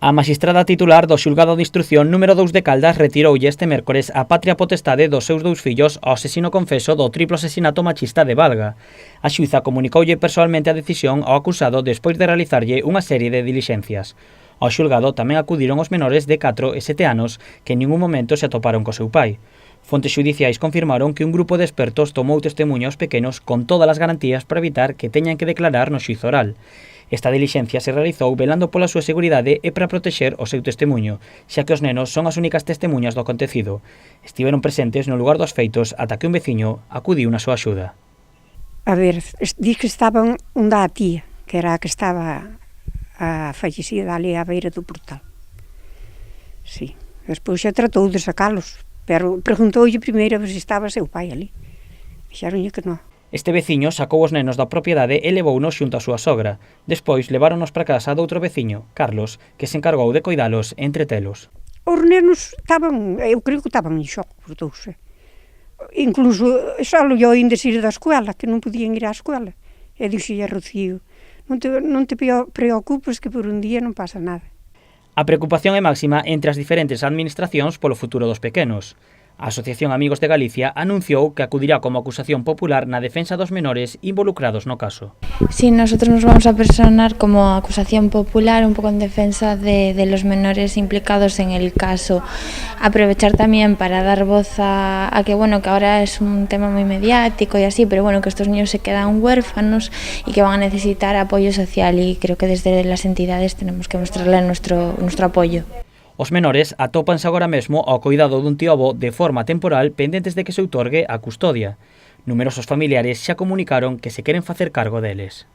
A maxistrada titular do xulgado de instrución número 2 de Caldas retiroulle este mércores a patria potestade dos seus dous fillos ao asesino confeso do triplo asesinato machista de Valga. A xuíza comunicoulle persoalmente a decisión ao acusado despois de realizarlle unha serie de dilixencias. Ao xulgado tamén acudiron os menores de 4 e 7 anos que en ningún momento se atoparon co seu pai. Fontes xudiciais confirmaron que un grupo de expertos tomou testemunho aos pequenos con todas as garantías para evitar que teñan que declarar no xuízo oral. Esta dilixencia se realizou velando pola súa seguridade e para protexer o seu testemunho, xa que os nenos son as únicas testemuñas do acontecido. Estiveron presentes no lugar dos feitos ata que un veciño acudiu na súa axuda. A ver, di que estaban onda a tía, que era a que estaba a fallecida ali á beira do portal. Sí, despois xa tratou de sacalos, pero preguntoulle primeiro se estaba seu pai ali. Dixeronlle que non. Este veciño sacou os nenos da propiedade e levounos xunto a súa sogra. Despois leváronos para casa doutro veciño, Carlos, que se encargou de coidalos e entretelos. Os nenos estaban, eu creo que estaban en xoc os dous. Incluso xa lo oín desir da escuela, que non podían ir á escuela. E dixille a Rocío, non te preocupes que por un día non pasa nada. A preocupación é máxima entre as diferentes administracións polo futuro dos pequenos. A Asociación Amigos de Galicia anunciou que acudirá como acusación popular na defensa dos menores involucrados no caso. Sí, nosotros nos vamos a personar como acusación popular un poco en defensa de los menores implicados en el caso. Aprovechar también para dar voz a que bueno, que ahora es un tema muy mediático y así, pero bueno, que estos niños se quedan huérfanos y que van a necesitar apoyo social y creo que desde las entidades tenemos que mostrarle nuestro apoyo. Os menores atópanse agora mesmo ao coidado dun tío-avó de forma temporal pendentes de que se outorgue a custodia. Numerosos familiares xa comunicaron que se queren facer cargo deles.